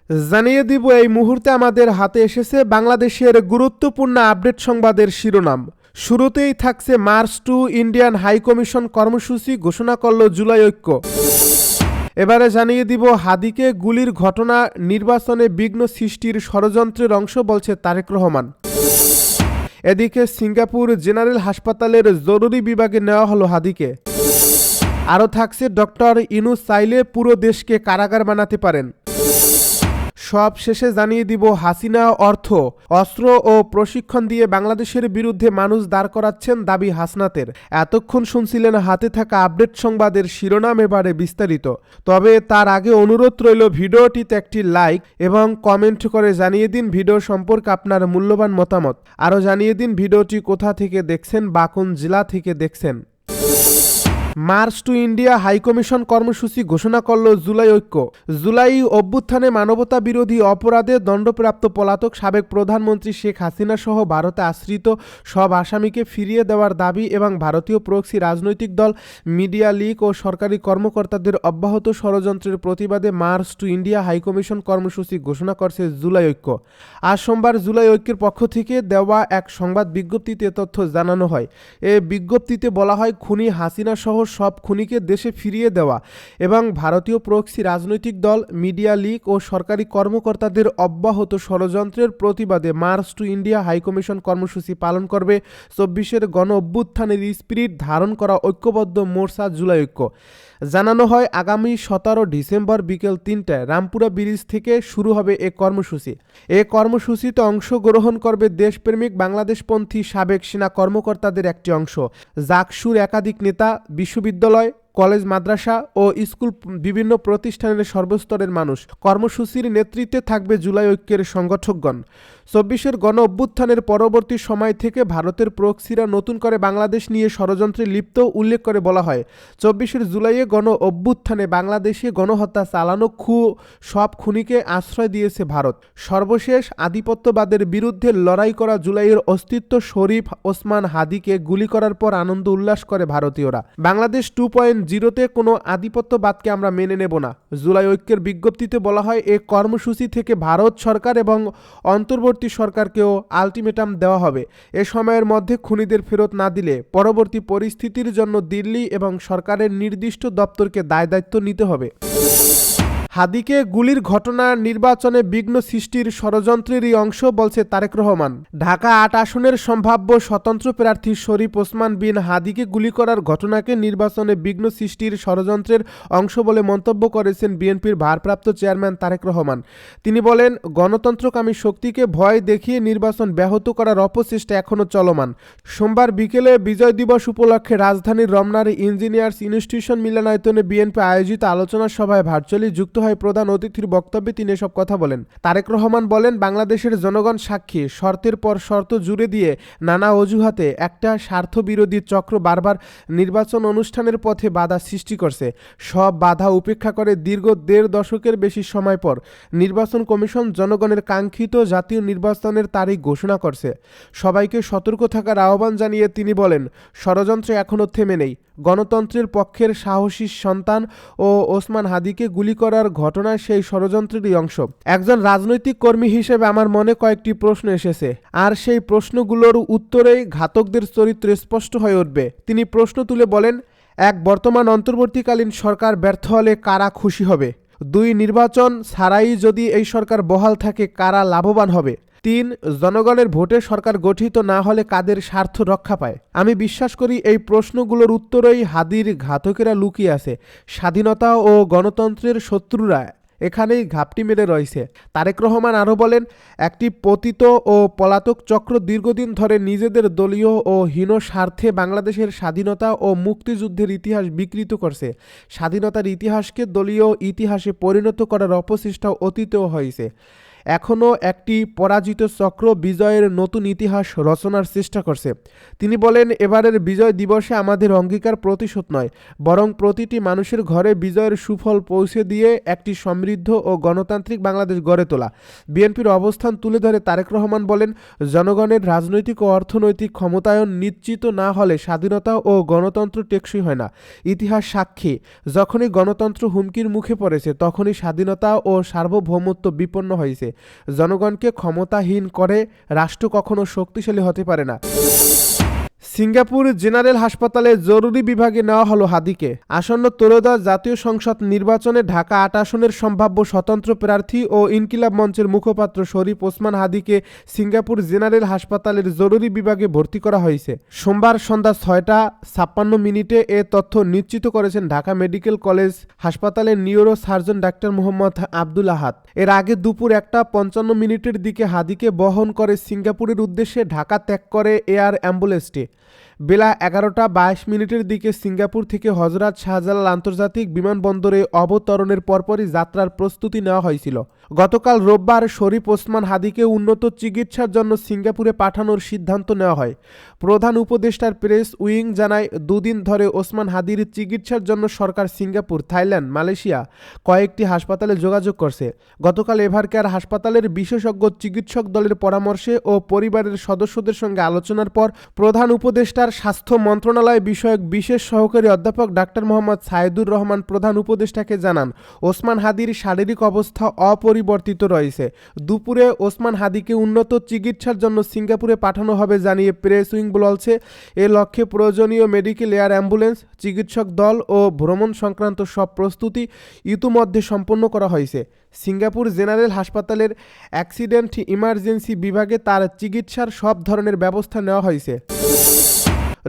জানিয়ে দিব এই মুহূর্তে আমাদের হাতে এসেছে বাংলাদেশের গুরুত্বপূর্ণ আপডেট সংবাদের শিরোনাম। শুরুতেই থাকছে march to Indian high commission কর্মসূচি ঘোষণা করল জুলাই ঐক্য। এবারে জানিয়ে দিব হাদিকে গুলির ঘটনা নির্বাচনে বিঘ্ন সৃষ্টির ষড়যন্ত্রের অংশ বলছে তারেক রহমান। এদিকে সিঙ্গাপুর জেনারেল হাসপাতালের জরুরি বিভাগে নেওয়া হলো হাদিকে। আরও থাকছে ডক্টর ইউনূস চাইলে পুরো দেশকে কারাগার বানাতে পারেন। সব শেষে জানিয়ে দিব হাসিনা অর্থ, অস্ত্র ও প্রশিক্ষণ দিয়ে বাংলাদেশের বিরুদ্ধে মানুষ দাঁড় করাচ্ছেন দাবি হাসনাতের। এতক্ষণ শুনছিলেন হাতে থাকা আপডেট সংবাদের শিরোনাম, এবারে বিস্তারিত। তবে তার আগে অনুরোধ রইল ভিডিওটিতে একটি লাইক এবং কমেন্ট করে জানিয়ে দিন ভিডিও সম্পর্কে আপনার মূল্যবান মতামত। আরও জানিয়ে দিন ভিডিওটি কোথা থেকে দেখছেন বা কোন জেলা থেকে দেখছেন। মার্চ টু ইন্ডিয়া হাইকমিশন কর্মসূচি ঘোষণা করল জুলাই ঐক্য। জুলাই অভ্যুত্থানে মানবতা বিরোধী অপরাধে দণ্ডপ্রাপ্ত পলাতক সাবেক প্রধানমন্ত্রী শেখ হাসিনা সহ ভারতে আশ্রিত সব আসামিকে ফিরিয়ে দেওয়ার দাবি এবং ভারতীয় প্রক্সি রাজনৈতিক দল, মিডিয়া লীগ ও সরকারি কর্মকর্তাদের অব্যাহত ষড়যন্ত্রের প্রতিবাদে মার্চ টু ইন্ডিয়া হাইকমিশন কর্মসূচি ঘোষণা করছে জুলাই ঐক্য। আজ সোমবার জুলাই ঐক্যের পক্ষ থেকে দেওয়া এক সংবাদ বিজ্ঞপ্তিতে তথ্য জানানো হয়। এ বিজ্ঞপ্তিতে বলা হয়, খুনি হাসিনা সহ সব খুনিকে দেশে ফিরিয়ে দেওয়া এবং ভারতীয় প্রক্সি রাজনৈতিক দল, মিডিয়া লীগ ও সরকারি কর্মকর্তাদের অব্যাহত ষড়যন্ত্রের প্রতিবাদে মার্চ টু ইন্ডিয়া হাইকমিশন কর্মসূচি পালন করবে 24-এর গণ অভ্যুত্থানের স্পিরিট ধারণ করা ঐক্যবদ্ধ মোর্চা জুলাই ঐক্য। জানানো হয়, আগামী 17 ডিসেম্বর বিকেল 3টায় রামপুরা ব্রিজ থেকে শুরু হবে এ কর্মসূচি। এ কর্মসূচিতে অংশগ্রহণ করবে দেশপ্রেমিক বাংলাদেশপন্থী সাবেক সেনা কর্মকর্তাদের একটি অংশ, জাকসুর একাধিক নেতা, বিশ্ববিদ্যালয়, কলেজ, মাদ্রাসা ও স্কুল, বিভিন্ন প্রতিষ্ঠানের সর্বস্তরের মানুষ। কর্মসূচির নেতৃত্বে থাকবে জুলাই ঐক্যের সংগঠকগণ। 24-এর গণ অভ্যুত্থানের পরবর্তী সময় থেকে ভারতের প্রক্সিরা নতুন করে বাংলাদেশ নিয়ে ষড়যন্ত্রে লিপ্ত উল্লেখ করে বলা হয়, 24-এর জুলাইয়ে গণ অভ্যুত্থানে বাংলাদেশে গণহত্যা চালানো সব খুনিকে আশ্রয় দিয়েছে ভারত। সর্বশেষ আধিপত্যবাদের বিরুদ্ধে লড়াই করা জুলাইয়ের অস্তিত্ব শরীফ ওসমান হাদিকে গুলি করার পর আনন্দ উল্লাস করে ভারতীয়রা। বাংলাদেশ 2.0-তে কোনো আধিপত্যবাদকে আমরা মেনে নেব না। জুলাই ঐক্যের বিজ্ঞপ্তিতে বলা হয়, এ কর্মসূচি থেকে ভারত সরকার এবং অন্তর্বর্তী সরকারকেও আলটিমেটাম দেওয়া হবে। এ সময়ের মধ্যে খুনিদের ফেরত না দিলে পরবর্তী পরিস্থিতির জন্য দিল্লি এবং সরকারের নির্দিষ্ট দপ্তরকে দায়-দায়িত্ব নিতে হবে। হাদিকে গুলির ঘটনা নির্বাচনে বিঘ্ন সৃষ্টির ষড়যন্ত্রেরই অংশ বলছে তারেক রহমান। ঢাকা 8 আসনের সম্ভাব্য স্বতন্ত্র প্রার্থী শরীফ ওসমান বিন হাদিকে গুলি করার ঘটনাকে নির্বাচনে বিঘ্ন সৃষ্টির ষড়যন্ত্রের অংশ বলে মন্তব্য করেছেন বিএনপির ভারপ্রাপ্ত চেয়ারম্যান তারেক রহমান। তিনি বলেন, গণতন্ত্রকামী শক্তিকে ভয় দেখিয়ে নির্বাচন ব্যাহত করার অপচেষ্টা এখনও চলমান। সোমবার বিকেলে বিজয় দিবস উপলক্ষে রাজধানীর রমনার ইঞ্জিনিয়ার্স ইনস্টিটিউশন মিলনায়তনে বিএনপি আয়োজিত আলোচনা সভায় ভার্চুয়ালি যুক্ত হয় প্রধান অতিথির বক্তব্যে তিনি এসব কথা বলেন। তারেক রহমান বলেন, বাংলাদেশের জনগণ সাক্ষী, শর্তের পর শর্ত জুড়ে দিয়ে নানা অজুহাতে একটা স্বার্থবিরোধী চক্র বারবার নির্বাচন অনুষ্ঠানের পথে বাধা সৃষ্টি করছে। সব বাধা উপেক্ষা করে দীর্ঘ 1.5 দশকের বেশি সময় পর নির্বাচন কমিশন জনগণের কাঙ্ক্ষিত জাতীয় নির্বাচনের তারিখ ঘোষণা করছে। সবাইকে সতর্ক থাকার আহ্বান জানিয়ে তিনি বলেন, ষড়যন্ত্র এখনও থেমে নেই। গণতন্ত্রের পক্ষের সাহসী সন্তান ও ওসমান হাদিকে গুলি করার ঘটনা সেই ষড়যন্ত্রেরই অংশ। একজন রাজনৈতিক কর্মী হিসেবে আমার মনে কয়েকটি প্রশ্ন এসেছে, আর সেই প্রশ্নগুলোর উত্তরেই ঘাতকদের চরিত্র স্পষ্ট হয়ে উঠবে। তিনি প্রশ্ন তুলে বলেন, 1. বর্তমান অন্তর্বর্তীকালীন সরকার ব্যর্থ হলে কারা খুশি হবে? 2. নির্বাচন ছাড়াই যদি এই সরকার বহাল থাকে কারা লাভবান হবে? 3. জনগণের ভোটে সরকার গঠিত না হলে কাদের স্বার্থ রক্ষা পায়? আমি বিশ্বাস করি এই প্রশ্নগুলোর উত্তরেই হাদির ঘাতকেরা লুকিয়ে আছে। স্বাধীনতা ও গণতন্ত্রের শত্রুরা এখানেই ঘাপটি মেরে রয়েছে। তারেক রহমান আরও বলেন, একটি পতিত ও পলাতক চক্র দীর্ঘদিন ধরে নিজেদের দলীয় ও হীন স্বার্থে বাংলাদেশের স্বাধীনতা ও মুক্তিযুদ্ধের ইতিহাস বিকৃত করছে। স্বাধীনতার ইতিহাসকে দলীয় ইতিহাসে পরিণত করার অপচেষ্টা অতীতেও হয়েছে। এখনও একটি পরাজিত চক্র বিজয়ের নতুন ইতিহাস রচনার চেষ্টা করছে। তিনি বলেন, এবারের বিজয় দিবসে আমাদের অঙ্গীকার প্রতিশোধ নয়, বরং প্রতিটি মানুষের ঘরে বিজয়ের সুফল পৌঁছে দিয়ে একটি সমৃদ্ধ ও গণতান্ত্রিক বাংলাদেশ গড়ে তোলা। বিএনপির অবস্থান তুলে ধরে তারেক রহমান বলেন, জনগণের রাজনৈতিক ও অর্থনৈতিক ক্ষমতায়ন নিশ্চিত না হলে স্বাধীনতা ও গণতন্ত্র টেকসই হয় না। ইতিহাস সাক্ষী, যখনই গণতন্ত্র হুমকির মুখে পড়েছে তখনই স্বাধীনতা ও সার্বভৌমত্ব বিপন্ন হয়েছে। জনগণকে ক্ষমতাহীন করে রাষ্ট্র কখনো শক্তিশালী হতে পারে না। সিঙ্গাপুর জেনারেল হাসপাতালে জরুরি বিভাগে নেওয়া হলো হাদিকে। আসন্ন ত্রয়োদশ জাতীয় সংসদ নির্বাচনে ঢাকা ৮ আসনের সম্ভাব্য স্বতন্ত্র প্রার্থী ও ইনকিলাব মঞ্চের মুখপাত্র শরীফ ওসমান হাদিকে সিঙ্গাপুর জেনারেল হাসপাতালের জরুরি বিভাগে ভর্তি করা হয়েছে। সোমবার সন্ধ্যা ৬টা ৫৬ এ তথ্য নিশ্চিত করেছেন ঢাকা মেডিকেল কলেজ হাসপাতালের neurosurgeon doctor Mohammad Abdul Ahad. এর আগে দুপুর ১টা ৫৫ দিকে হাদিকে বহন করে সিঙ্গাপুরের উদ্দেশ্যে ঢাকা ত্যাগ করে এয়ার অ্যাম্বুলেন্সটি। বেলা ১১টা ২২ দিকে সিঙ্গাপুর থেকে হজরত শাহজালাল আন্তর্জাতিক বিমানবন্দরে অবতরণের পরপরই যাত্রার প্রস্তুতি নেওয়া হয়েছিল। গতকাল রোববার শরীফ ওসমান হাদিকে উন্নত চিকিৎসার জন্য সিঙ্গাপুরে পাঠানোর সিদ্ধান্ত নেওয়া হয়। প্রধান উপদেষ্টার প্রেস উইং জানায়, দুদিন ধরে ওসমান হাদির চিকিৎসার জন্য সরকার সিঙ্গাপুর, থাইল্যান্ড, মালয়েশিয়া কয়েকটি হাসপাতালে যোগাযোগ করছে। গতকাল এভারকেয়ার হাসপাতালের বিশেষজ্ঞ চিকিৎসক দলের পরামর্শে ও পরিবারের সদস্যদের সঙ্গে আলোচনার পর প্রধান উপদেষ্টার স্বাস্থ্য মন্ত্রণালয় বিষয়ক বিশেষ সহকারী অধ্যাপক ডাক্তার মোহাম্মদ সাইদুর রহমান প্রধান উপদেষ্টাকে জানান, ওসমান হাদির শারীরিক অবস্থা অপরিবর্তিত রয়েছে। দুপুরে ওসমান হাদিকে উন্নত চিকিৎসার জন্য সিঙ্গাপুরে পাঠানো হবে জানিয়ে প্রেস উইং বলছে, এ লক্ষ্যে প্রয়োজনীয় মেডিকেল এয়ার অ্যাম্বুলেন্স, চিকিৎসক দল ও ভ্রমণ সংক্রান্ত সব প্রস্তুতি ইতিমধ্যে সম্পন্ন করা হয়েছে। সিঙ্গাপুর জেনারেল হাসপাতালের অ্যাক্সিডেন্ট ইমার্জেন্সি বিভাগে তার চিকিৎসার সব ধরনের ব্যবস্থা নেওয়া হয়েছে।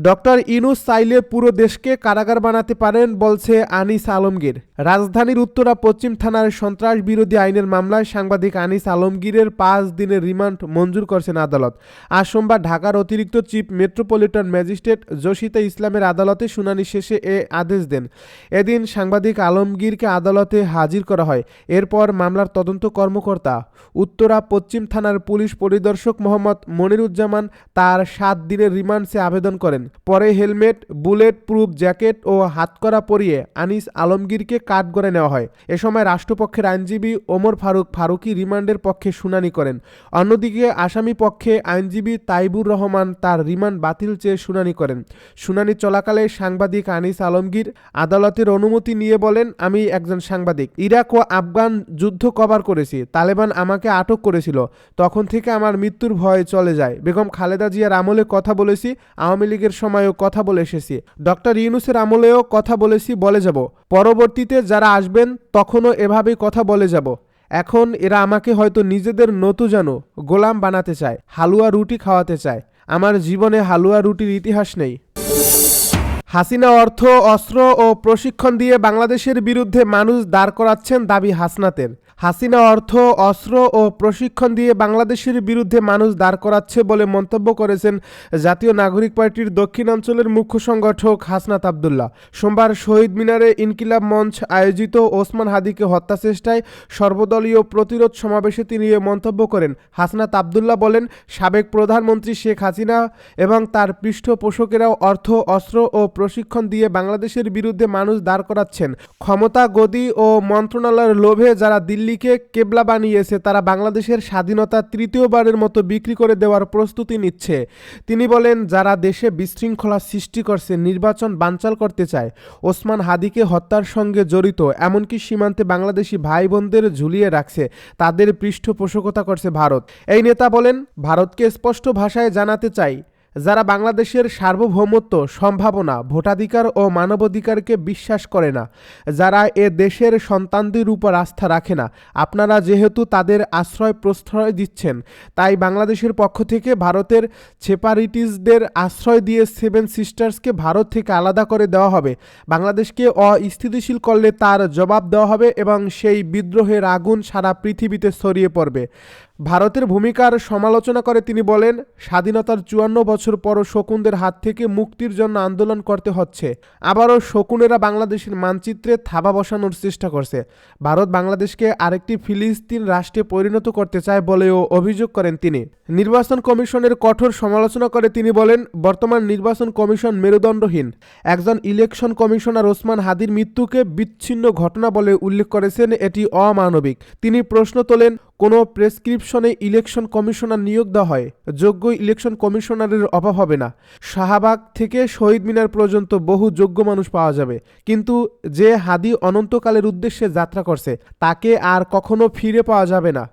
ডক্টর ইউনূস চাইলে পুরো দেশকে কারাগার বানাতে পারেন বলছে আনিস আলমগীর। রাজধানীর উত্তরা পশ্চিম থানার সন্ত্রাস বিরোধী আইনের মামলায় সাংবাদিক আনিস আলমগীরের ৫ দিনের রিমান্ড মঞ্জুর করেছেন আদালত। আজ সোমবার ঢাকার অতিরিক্ত চিফ মেট্রোপলিটন ম্যাজিস্ট্রেট জসিতা ইসলামের আদালতে শুনানি শেষে এ আদেশ দেন। এদিন সাংবাদিক আলমগীরকে আদালতে হাজির করা হয়। এরপর মামলার তদন্ত কর্মকর্তা উত্তরা পশ্চিম থানার পুলিশ পরিদর্শক মোহাম্মদ মনিরুজ্জামান তার ৭ দিনের রিমান্ড চেয়ে আবেদন করেন। পরে হেলমেট, বুলেট প্রুফ জ্যাকেট ও হাতকড়া পরিয়ে আনিস আলমগীরকে কাঠগড়ায় নেওয়া হয়। এ সময় রাষ্ট্রপক্ষের আইনজীবী ওমর ফারুকি রিমান্ডের পক্ষে শুনানি করেন। অন্যদিকে আসামি পক্ষে আইনজীবী তাইবুর রহমান তার রিমান্ড বাতিল চেয়ে শুনানি করেন। শুনানি চলাকালে সাংবাদিক আনিস আলমগীর আদালতের অনুমতি নিয়ে বলেন, আমি একজন সাংবাদিক, ইরাক ও আফগান যুদ্ধ কভার করেছি, তালেবান আমাকে আটক করেছিল, তখন থেকে আমার মৃত্যুর ভয় চলে যায়। বেগম খালেদা জিয়ার আমলে কথা বলেছি, আওয়ামী লীগের সময়ও কথা বলে এসেছি, ডক্টর ইউনূসের আমলেও কথা বলেছি, বলে যাব। পরবর্তীতে যারা আসবেন তখনও এভাবেই কথা বলে যাব। এখন এরা আমাকে হয়তো নিজেদের নতুজানো গোলাম বানাতে চায়, হালুয়া রুটি খাওয়াতে চায়। আমার জীবনে হালুয়া রুটির ইতিহাস নেই। হাসিনা অর্থ, অস্ত্র ও প্রশিক্ষণ দিয়ে বাংলাদেশের বিরুদ্ধে মানুষ দাঁড় করাচ্ছেন দাবি হাসনাতের। হাসিনা অর্থ, অস্ত্র ও প্রশিক্ষণ দিয়ে বাংলাদেশের বিরুদ্ধে মানুষ দাঁড় করাচ্ছে বলে মন্তব্য করেছেন জাতীয় নাগরিক পার্টির দক্ষিণাঞ্চলের মুখ্য সংগঠক হাসনাত আবদুল্লাহ। সোমবার শহীদ মিনারে ইনকিলাব মঞ্চ আয়োজিত ওসমান হাদিকে হত্যা চেষ্টায় সর্বদলীয় প্রতিরোধ সমাবেশে তিনি এ মন্তব্য করেন। হাসনাত আবদুল্লাহ বলেন, সাবেক প্রধানমন্ত্রী শেখ হাসিনা এবং তার পৃষ্ঠপোষকেরাও অর্থ, অস্ত্র ও প্রশিক্ষণ দিয়ে বাংলাদেশের বিরুদ্ধে মানুষ দাঁড় করাচ্ছেন। ক্ষমতা, গদি ও মন্ত্রণালয়ের লোভে যারা দিল্লিকে কেবলা বানিয়েছে তারা বাংলাদেশের স্বাধীনতা তৃতীয়বারের মতো বিক্রি করে দেওয়ার প্রস্তুতি নিচ্ছে। তিনি বলেন, যারা দেশে বিশৃঙ্খলা সৃষ্টি করছে, নির্বাচন বানচাল করতে চায়, ওসমান হাদিকে হত্যার সঙ্গে জড়িত, এমনকি সীমান্তে বাংলাদেশি ভাই বোনদের ঝুলিয়ে রাখছে, তাদের পৃষ্ঠপোষকতা করছে ভারত। এই নেতা বলেন, ভারতকে স্পষ্ট ভাষায় জানাতে চাই, যারা বাংলাদেশের সার্বভৌমত্ব, সম্ভাবনা, ভোটাধিকার ও মানবাধিকারকে বিশ্বাস করে না, যারা এ দেশের সন্তানদের উপর আস্থা রাখে না, আপনারা যেহেতু তাদের আশ্রয় প্রশ্রয় দিচ্ছেন, তাই বাংলাদেশের পক্ষ থেকে ভারতের সেপারেটিস্টদের আশ্রয় দিয়ে 7 সিস্টার্সকে ভারত থেকে আলাদা করে দেওয়া হবে। বাংলাদেশকে অস্থিতিশীল করলে তার জবাব দেওয়া হবে এবং সেই বিদ্রোহের আগুন সারা পৃথিবীতে ছড়িয়ে পড়বে। ভারতের ভূমিকার সমালোচনা করে তিনি বলেন, স্বাধীনতার ৫৪ বছর পরও শকুনদের হাত থেকে মুক্তির জন্য আন্দোলন করতে হচ্ছে। আবারও শকুনেরা বাংলাদেশের মানচিত্রে থাবা বসানোর চেষ্টা করছে। ভারত বাংলাদেশকে আরেকটি ফিলিস্তিন রাষ্ট্রে পরিণত করতে চায় বলেও অভিযোগ করেন তিনি। নির্বাচন কমিশনের কঠোর সমালোচনা করে তিনি বলেন, বর্তমান নির্বাচন কমিশন মেরুদণ্ডহীন। একজন ইলেকশন কমিশনার ওসমান হাদির মৃত্যুকে বিচ্ছিন্ন ঘটনা বলে উল্লেখ করেছেন, এটি অমানবিক। তিনি প্রশ্ন তোলেন, কোনো প্রেসক্রিপশনে ইলেকশন কমিশনার নিয়োগ দেওয়া হয়, যোগ্য ইলেকশন কমিশনারের অভাব হবে না। শাহবাগ থেকে শহীদ মিনার পর্যন্ত বহু যোগ্য মানুষ পাওয়া যাবে, কিন্তু যে হাদি অনন্তকালের উদ্দেশ্যে যাত্রা করছে তাকে আর কখনো ফিরে পাওয়া যাবে না।